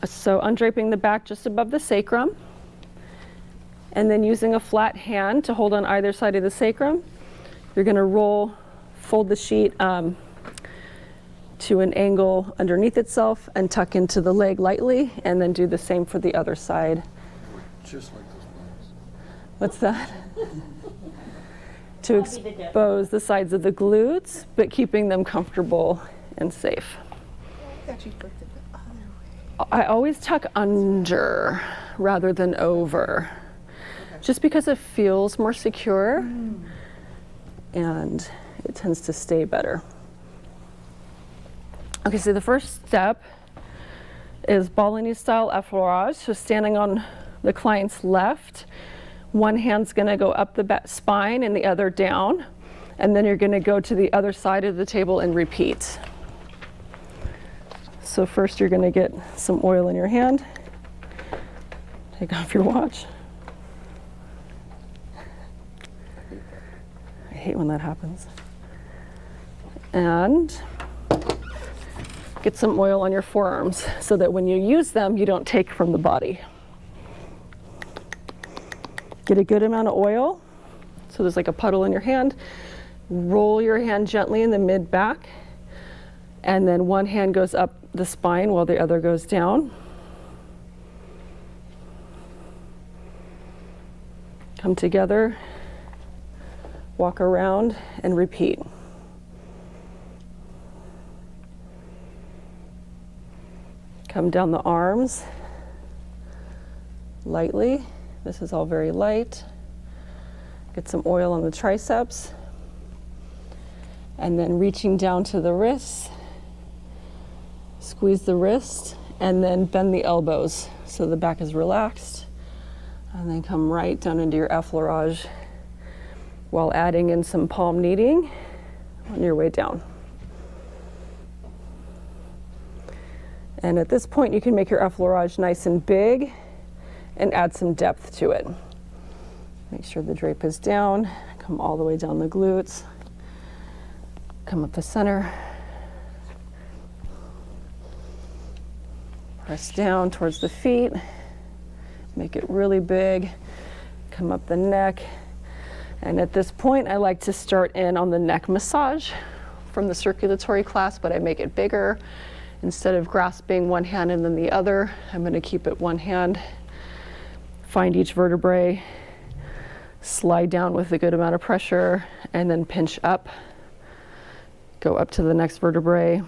So undraping the back just above the sacrum, and then using a flat hand to hold on either side of the sacrum, you're going to fold the sheet to an angle underneath itself and tuck into the leg lightly, and then do the same for the other side. Just like those ones. What's that? To expose the sides of the glutes, but keeping them comfortable and safe. I thought you flipped it the other way. I always tuck under rather than over, just because it feels more secure and it tends to stay better. Okay, so the first step is Balinese style effleurage. So standing on the client's left, one hand's gonna go up the spine and the other down, and then you're gonna go to the other side of the table and repeat. So first you're gonna get some oil in your hand. Take off your watch. I hate when that happens. And get some oil on your forearms so that when you use them, you don't take from the body. Get a good amount of oil, so there's like a puddle in your hand. Roll your hand gently in the mid-back, and then one hand goes up the spine while the other goes down. Come together, walk around, and repeat. Come down the arms lightly. This is all very light. Get some oil on the triceps. And then reaching down to the wrists. Squeeze the wrist and then bend the elbows so the back is relaxed. And then come right down into your effleurage while adding in some palm kneading on your way down. And at this point, you can make your effleurage nice and big and add some depth to it. Make sure the drape is down, come all the way down the glutes, come up the center, press down towards the feet, make it really big, come up the neck. And at this point, I like to start in on the neck massage from the circulatory class, but I make it bigger. Instead of grasping one hand and then the other, I'm going to keep it one hand. Find each vertebrae, slide down with a good amount of pressure, and then pinch up. Go up to the next vertebrae,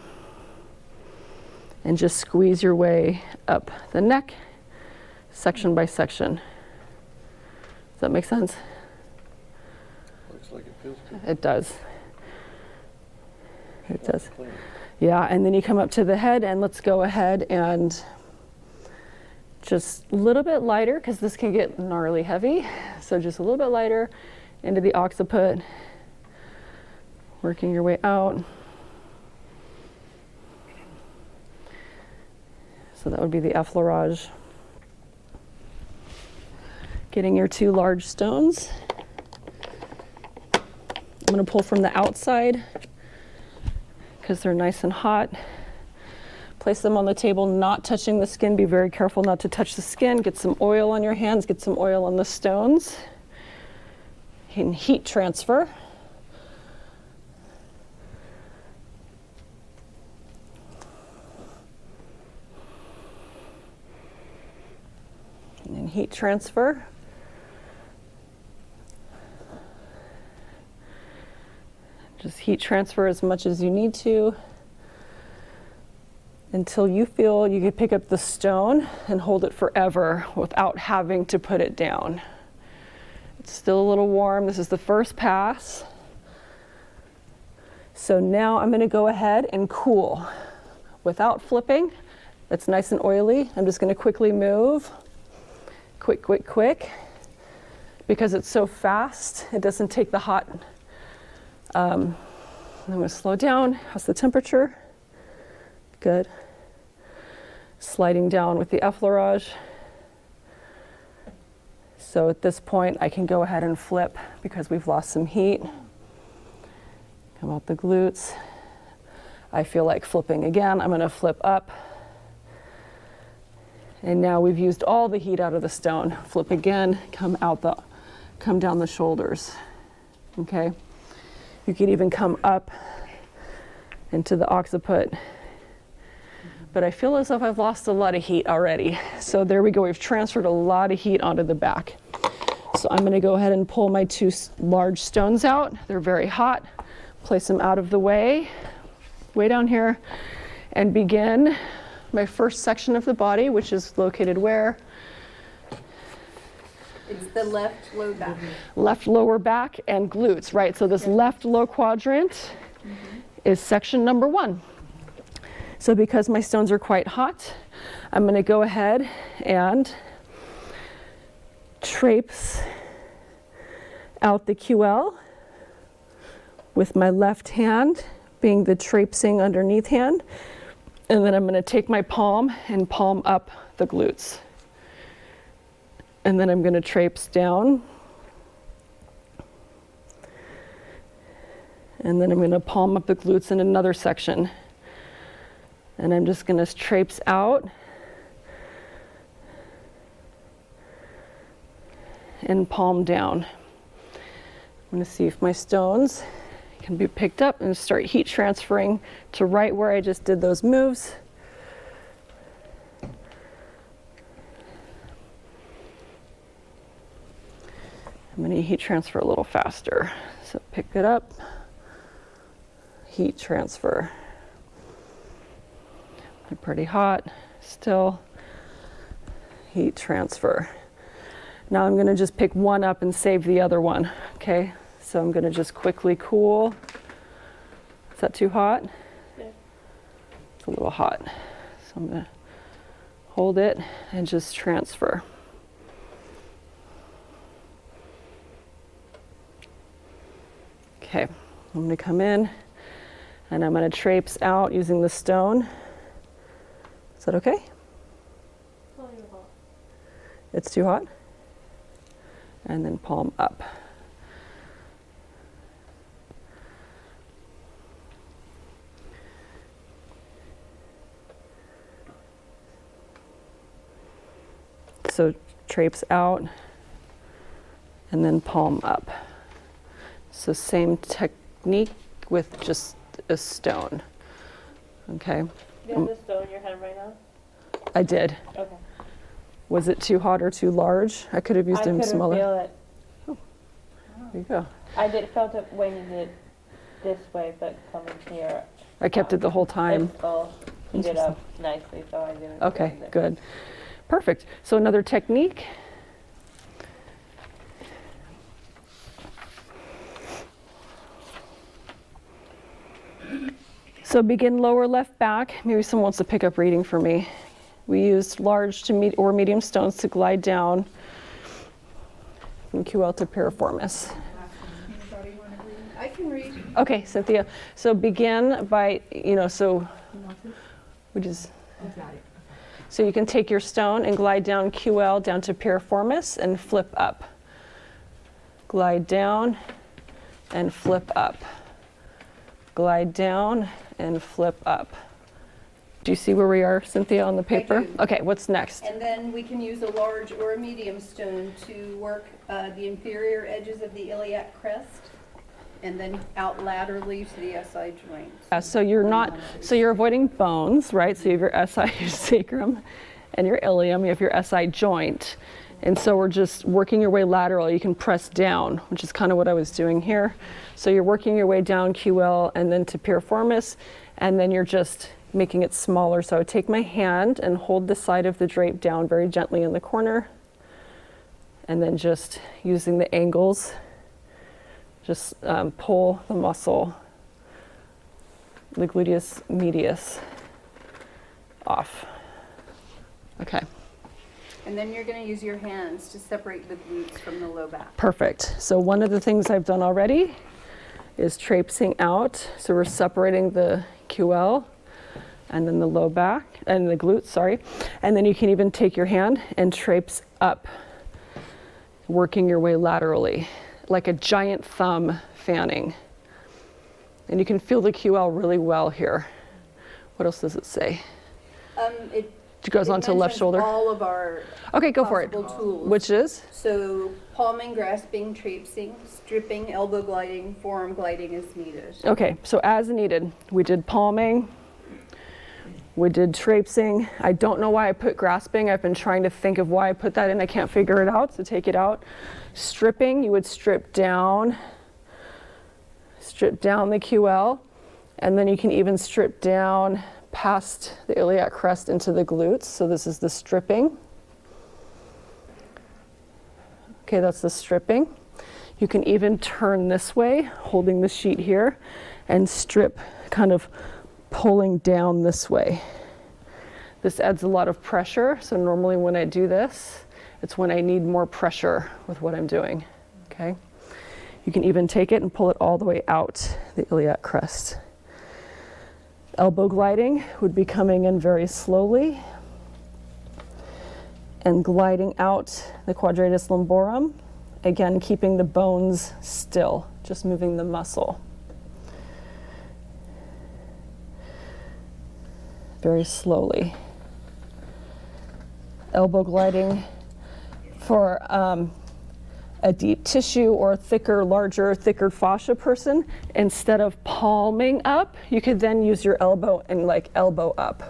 and just squeeze your way up the neck, section by section. Does that make sense? Looks like it feels good. It does. It does. Yeah, and then you come up to the head, and let's go ahead and just a little bit lighter, because this can get gnarly heavy. So just a little bit lighter into the occiput, working your way out. So that would be the effleurage. Getting your two large stones. I'm going to pull from the outside because they're nice and hot. Place them on the table, not touching the skin. Be very careful not to touch the skin. Get some oil on your hands, get some oil on the stones. You can heat transfer. And then heat transfer. Just heat transfer as much as you need to until you feel you can pick up the stone and hold it forever without having to put it down. It's still a little warm. This is the first pass. So now I'm going to go ahead and cool without flipping. It's nice and oily. I'm just going to quickly move. Quick, quick, quick. Because it's so fast, it doesn't take the hot. I'm going to slow down. How's the temperature? Good. Sliding down with the effleurage. So at this point, I can go ahead and flip because we've lost some heat. Come out the glutes. I feel like flipping again. I'm going to flip up And now we've used all the heat out of the stone. Flip again, come down the shoulders, okay? You can even come up into the occiput. But I feel as if I've lost a lot of heat already. So there we go, we've transferred a lot of heat onto the back. So I'm gonna go ahead and pull my two large stones out. They're very hot. Place them out of the way down here, and begin my first section of the body, which is located where? It's the left low back. Left lower back and glutes, right? So this left low quadrant is section number 1. So because my stones are quite hot, I'm gonna go ahead and traipse out the QL with my left hand being the traipsing underneath hand. And then I'm gonna take my palm and palm up the glutes. And then I'm gonna traipse down. And then I'm gonna palm up the glutes in another section. And I'm just gonna traipse out and palm down. I'm gonna see if my stones can be picked up and start heat transferring to right where I just did those moves. I'm gonna heat transfer a little faster. So pick it up, heat transfer. They're pretty hot still. Heat transfer. Now I'm gonna just pick one up and save the other one, okay? So I'm gonna just quickly cool. Is that too hot? Yeah. It's a little hot. So I'm gonna hold it and just transfer. Okay, I'm gonna come in and I'm gonna traipse out using the stone. Is that okay? It's too hot? And then palm up. So traipse out and then palm up. So same technique with just a stone. Okay. You have the stone in your hand right now? I did. Okay. Was it too hot or too large? I could have used them smaller. I couldn't feel it. There you go. I felt it when you did this way, but coming here, I kept it the whole time. it all heated up nicely, so I didn't. Okay, feel it. good. Perfect. So another technique. So begin lower left back. Maybe someone wants to pick up reading for me. We used large to medium stones to glide down from QL to piriformis. Anybody want to read? I can read. Okay, Cynthia. So begin by, so we just. So you can take your stone and glide down QL down to piriformis and flip up. Glide down and flip up. Glide down and flip up. Do you see where we are, Cynthia, on the paper? do. Okay, what's next? And then we can use a large or a medium stone to work the inferior edges of the iliac crest and then out laterally to the SI joints. So you're avoiding bones, right? So you have your SI, your sacrum, and your ilium. You have your SI joint. And so we're just working your way lateral. You can press down, which is kind of what I was doing here. So you're working your way down QL and then to piriformis, and then you're just making it smaller. So I would take my hand and hold the side of the drape down very gently in the corner, and then just using the angles, just pull the muscle, the gluteus medius, off. Okay. And then you're going to use your hands to separate the glutes from the low back. Perfect. So one of the things I've done already is traipsing out. So we're separating the QL and then the low back and the glutes, sorry. And then you can even take your hand and traipse up, working your way laterally, like a giant thumb fanning. And you can feel the QL really well here. What else does it say? It goes It onto left mentions shoulder. all of our Okay, go for it. possible tools. Which is? So palming, grasping, traipsing, stripping, elbow gliding, forearm gliding as needed. Okay, so as needed. We did palming. We did traipsing. I don't know why I put grasping. I've been trying to think of why I put that in. I can't figure it out, so take it out. Stripping, you would strip down the QL, and then you can even strip down past the iliac crest into the glutes. So this is the stripping. Okay, that's the stripping. You can even turn this way, holding the sheet here, and strip, kind of pulling down this way. This adds a lot of pressure, so normally when I do this, it's when I need more pressure with what I'm doing, okay? You can even take it and pull it all the way out the iliac crest. Elbow gliding would be coming in very slowly and gliding out the quadratus lumborum, again keeping the bones still, just moving the muscle. Very slowly. Elbow gliding for a deep tissue or thicker, larger, thicker fascia person, instead of palming up, you could then use your elbow and like elbow up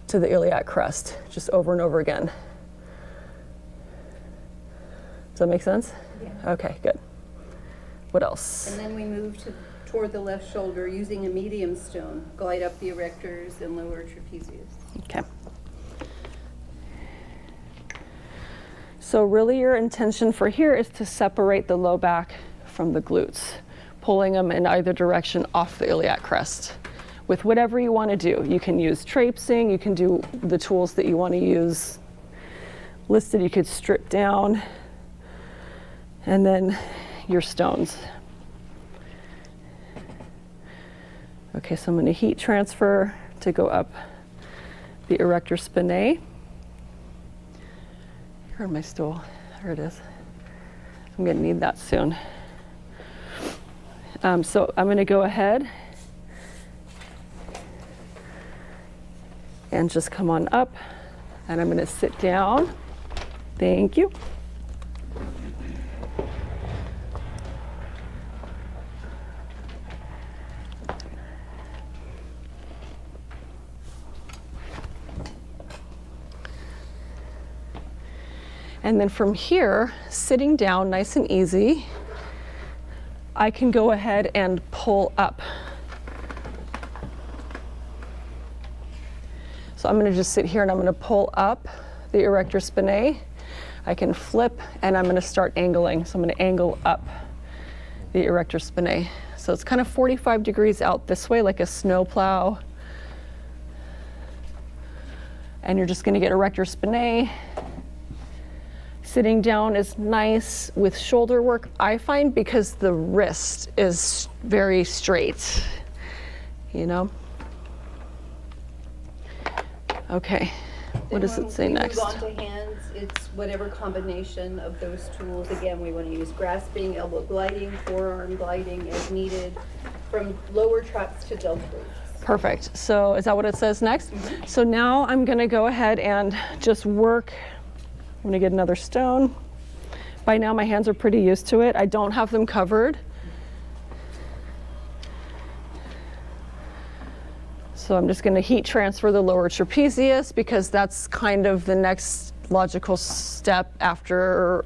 to the iliac crest, just over and over again. Does that make sense? Yeah. Okay, good. What else? And then we move toward the left shoulder using a medium stone. Glide up the erectors and lower trapezius. Okay. So really your intention for here is to separate the low back from the glutes, pulling them in either direction off the iliac crest with whatever you want to do. You can use traipsing, you can do the tools that you want to use listed. You could strip down, and then your stones. Okay, so I'm going to heat transfer to go up the erector spinae. Here's my stool. There it is. I'm going to need that soon. So I'm going to go ahead and just come on up, and I'm going to sit down. Thank you. And then from here, sitting down nice and easy, I can go ahead and pull up. So I'm going to just sit here and I'm going to pull up the erector spinae. I can flip and I'm going to start angling. So I'm going to angle up the erector spinae. So it's kind of 45 degrees out this way, like a snow plow. And you're just going to get erector spinae. Sitting down is nice with shoulder work, I find, because the wrist is very straight, you know? Okay, what does it say next? Then when we move on to hands, it's whatever combination of those tools. Again, we want to use grasping, elbow gliding, forearm gliding as needed, from lower traps to deltoids. Perfect. So is that what it says next? Mm-hmm. So now I'm going to go ahead and just work. I'm going to get another stone. By now my hands are pretty used to it. I don't have them covered. So I'm just going to heat transfer the lower trapezius because that's kind of the next logical step after or